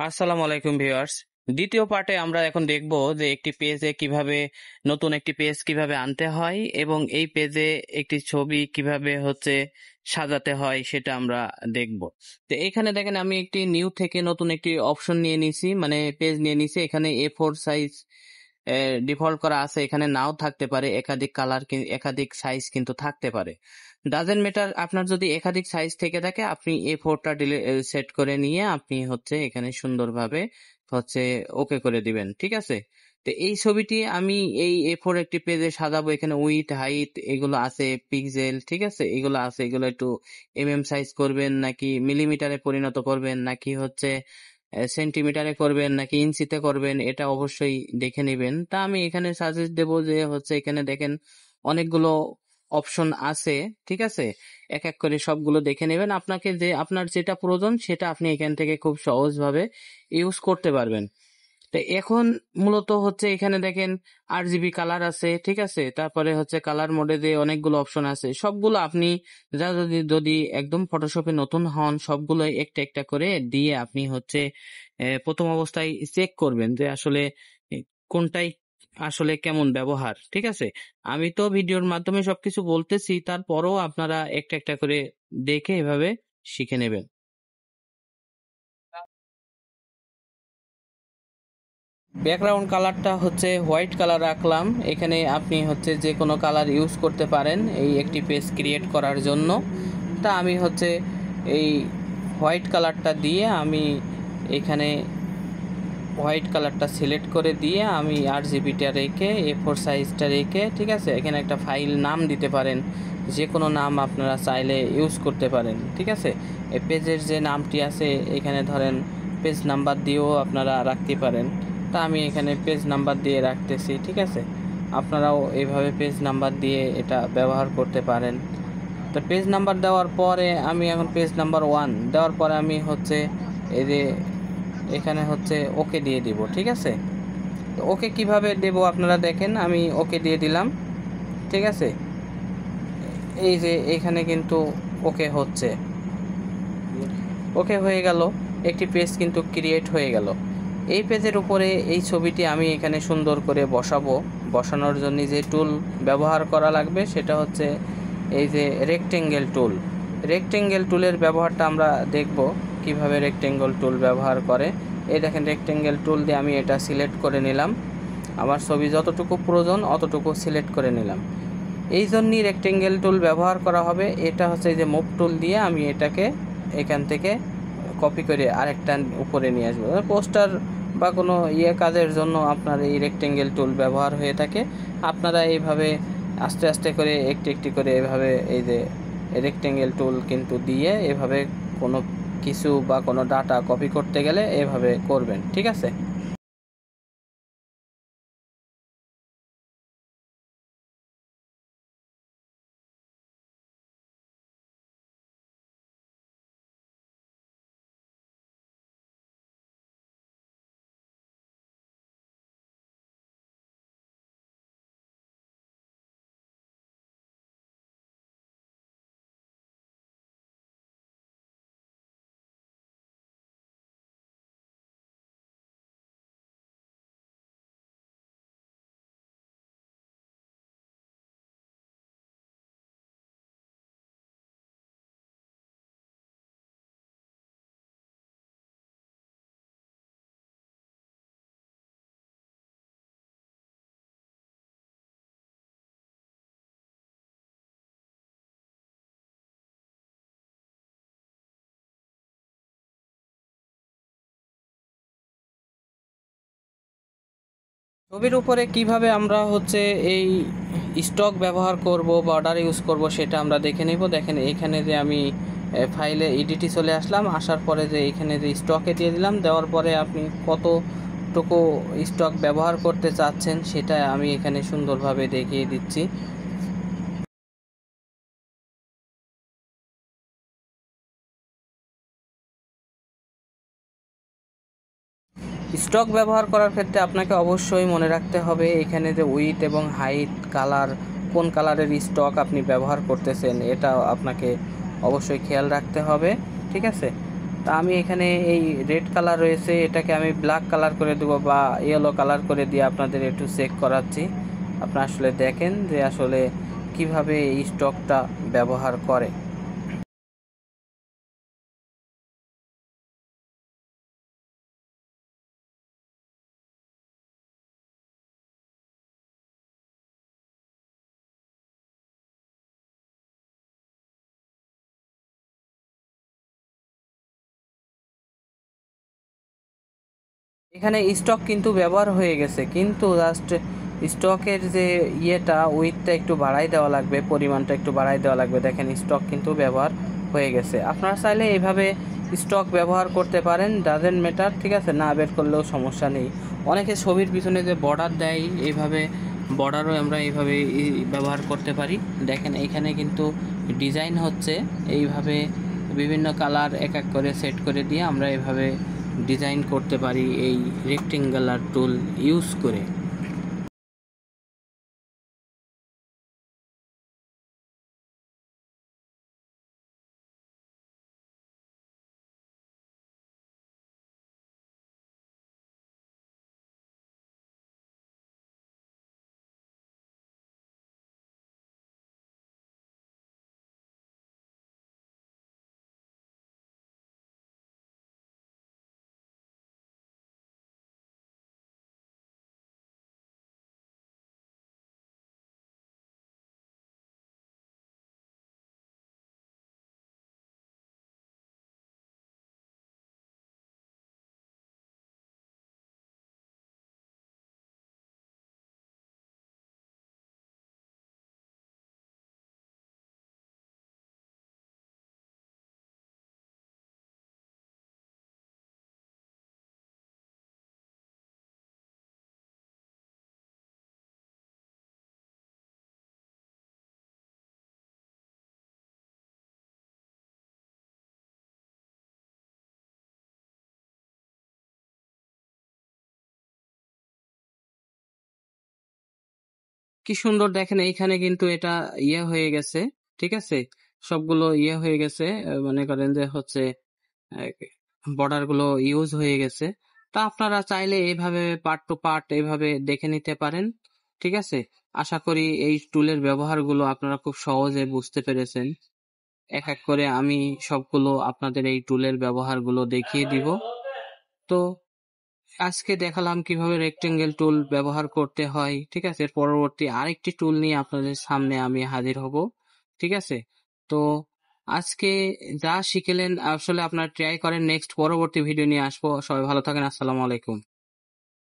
আসসালামু আলাইকুম ভিউয়ার্স। দ্বিতীয় পার্টে আমরা এখন দেখব যে একটি পেজে কিভাবে নতুন একটি পেজ কিভাবে আনতে হয় এবং এই পেজে একটি ছবি কিভাবে সাজাতে হয় সেটা আমরা দেখব। তো এখানে দেখেন আমি একটি নিউ থেকে নতুন একটি অপশন নিয়ে নিছি, মানে পেজ নিয়ে নিছি। এখানে A4 সাইজ ডিফল্ট করা আছে, এখানে নাও থাকতে পারে, একাধিক কালার একাধিক সাইজ কিন্তু থাকতে পারে। ডাজেন্ট ম্যাটার, আপনার যদি একাধিক সাইজ থেকে থাকে আপনি A4টা সেট করে নিয়ে আপনি এখানে সুন্দরভাবে ওকে করে দিবেন, ঠিক আছে। তো এই ছবিটি আমি এই A4 একটি পেজে সাজাবো। এখানে উইথ হাইট এগুলো আছে, পিক্সেল, ঠিক আছে, এগুলো আছে। এগুলো একটু সাইজ করবেন নাকি মিলিমিটারে পরিণত করবেন নাকি সেন্টিমিটারে করবেন নাকি ইঞ্চিতে করবেন, এটা অবশ্যই দেখে নেবেন। তা আমি এখানে সাজেস্ট দেবো যে এখানে দেখেন অনেকগুলো অপশন আছে, ঠিক আছে। এক এক করে সবগুলো দেখে নেবেন। আপনার যেটা প্রয়োজন সেটা আপনি এখান থেকে খুব সহজভাবে ইউজ করতে পারবেন। তো এখন মূলত এখানে দেখেন RGB কালার আছে, ঠিক আছে। তারপরে কালার মোডে যে অনেকগুলো অপশন আছে, সবগুলো আপনি যদি যদি একদম ফটোশপে নতুন হন সবগুলো একটা একটা করে দিয়ে আপনি প্রথম অবস্থায় চেক করবেন যে আসলে কোনটাই আসলে কেমন ব্যবহার, ঠিক আছে। আমি তো ভিডিওর মাধ্যমে সবকিছু বলতেছি, তারপরও আপনারা একটা একটা করে দেখে এভাবে শিখে নেবেন। ব্যাকগ্রাউন্ড কালারটা হোয়াইট কালার রাখলাম। এখানে আপনি যে কোনো কালার ইউজ করতে পারেন এই একটি পেজ ক্রিয়েট করার জন্য। তা আমি এই হোয়াইট কালারটা দিয়ে আমি এখানে হোয়াইট কালারটা সিলেক্ট করে দিয়ে আমি RGBটা রেখে A4 সাইজটা রেখে, ঠিক আছে, এখানে একটা ফাইল নাম দিতে পারেন, যে কোনো নাম আপনারা চাইলে ইউজ করতে পারেন, ঠিক আছে। এই পেজের যে নামটি আছে এখানে ধরেন পেজ নাম্বার দিয়েও আপনারা রাখতে পারেন। তা আমি এখানে পেজ নাম্বার দিয়ে রাখতেছি, ঠিক আছে। আপনারাও এইভাবে পেজ নাম্বার দিয়ে এটা ব্যবহার করতে পারেন। তো পেজ নাম্বার দেওয়ার পরে আমি এখন পেজ নাম্বার 1 দেওয়ার পরে আমি এই যে এখানে ওকে দিয়ে দিব, ঠিক আছে। তো ওকে কিভাবে দেব আপনারা দেখেন, আমি ওকে দিয়ে দিলাম, ঠিক আছে। এই যে এখানে কিন্তু ওকে ওকে হয়ে গেল, একটি পেজ কিন্তু ক্রিয়েট হয়ে গেল। এই পেজের উপরে এই ছবিটি আমি এখানে সুন্দর করে বসাবো। বসানোর জন্য যে টুল ব্যবহার করা লাগবে সেটা এই যে রেক্টেঙ্গেল টুল। রেক্টেঙ্গেল টুলের ব্যবহারটা আমরা দেখব কিভাবে রেক্টেঙ্গেল টুল ব্যবহার করে। এই দেখেন রেক্টেঙ্গেল টুল দিয়ে আমি এটা সিলেক্ট করে নিলাম, আমার ছবি যতটুকু প্রয়োজন অতটুকু সিলেক্ট করে নিলাম। এই জন্যই রেক্টেঙ্গেল টুল ব্যবহার করা হবে। এটা এই যে মুভ টুল দিয়ে আমি এটাকে এখান থেকে কপি করে আরেকটা উপরে নিয়ে আসবো। পোস্টার বা কোনো কাজের জন্য আপনার এই রেক্টেঙ্গেল টুল ব্যবহার হয়ে থাকে। আপনারা এইভাবে আস্তে আস্তে করে একটি একটি করে এভাবে এই যে রেক্টেঙ্গেল টুল কিন্তু দিয়ে এভাবে কোনো কিছু বা কোনো ডাটা কপি করতে গেলে এভাবে করবেন, ঠিক আছে। ছবির উপরে কিভাবে আমরা এই স্টক ব্যবহার করব বা অর্ডার ইউজ করব সেটা আমরা দেখে নেব। দেখেন এখানে যে আমি ফাইলে এডিটে চলে আসলাম, আসার পরে যে এখানে যে স্টকে দিয়ে দিলাম, দেওয়ার পরে আপনি কতটুকু স্টক ব্যবহার করতে চাচ্ছেন সেটা আমি এখানে সুন্দরভাবে দেখিয়ে দিচ্ছি। স্টক ব্যবহার করার ক্ষেত্রে আপনাকে অবশ্যই মনে রাখতে হবে এখানে যে উইথ এবং হাইট কালার, কোন কালারের স্টক আপনি ব্যবহার করতেছেন এটা আপনাকে অবশ্যই খেয়াল রাখতে হবে, ঠিক আছে। তা আমি এখানে এই রেড কালার রয়েছে, এটাকে আমি ব্ল্যাক কালার করে দেবো বা ইয়েলো কালার করে দিয়ে আপনাদের একটু চেক করাচ্ছি। আপনারা আসলে দেখেন যে আসলে কিভাবে এই স্টকটা ব্যবহার করে। এখানে স্টক কিন্তু ব্যবহার হয়ে গেছে, কিন্তু জাস্ট স্টকের যে ইয়েটা উইথটা একটু বাড়াই দেওয়া লাগবে, পরিমাণটা একটু বাড়াই দেওয়া লাগবে। দেখেন স্টক কিন্তু ব্যবহার হয়ে গেছে। আপনারা চাইলে এইভাবে স্টক ব্যবহার করতে পারেন, ডাজেন্ট ম্যাটার, ঠিক আছে, না বের করলেও সমস্যা নেই। অনেকে ছবির পিছনে যে বর্ডার দেয় এইভাবে, বর্ডারও আমরা এইভাবে ব্যবহার করতে পারি। দেখেন এইখানে কিন্তু ডিজাইন হচ্ছে এইভাবে, বিভিন্ন কালার এক এক করে সেট করে দিয়ে আমরা এইভাবে ডিজাইন করতে পারি এই রেক্টেঙ্গুলার টুল ইউজ করে। কি সুন্দর দেখেন, এইখানে কিন্তু এটা ইয়ে হয়ে গেছে, ঠিক আছে, সবগুলো ইয়ে হয়ে গেছে, মনে করেন যে হচ্ছে বর্ডার গুলো ইউজ হয়ে গেছে। তা আপনারা চাইলে এইভাবে পার্ট টু পার্ট এইভাবে দেখে নিতে পারেন, ঠিক আছে। আশা করি এই টুলের ব্যবহারগুলো আপনারা খুব সহজে বুঝতে পেরেছেন। এক এক করে আমি সবগুলো আপনাদের এই টুলের ব্যবহারগুলো দেখিয়ে দিব। তো আজকে দেখালাম কিভাবে রেক্টেঙ্গেল টুল ব্যবহার করতে হয়, ঠিক আছে। এর পরবর্তী আরেকটি টুল নিয়ে আপনাদের সামনে আমি হাজির হব, ঠিক আছে। তো আজকে যা শিখলেন আসলে আপনারা ট্রাই করেন, নেক্সট পরবর্তী ভিডিও নিয়ে আসবো। সবাই ভালো থাকেন, আসসালামু আলাইকুম।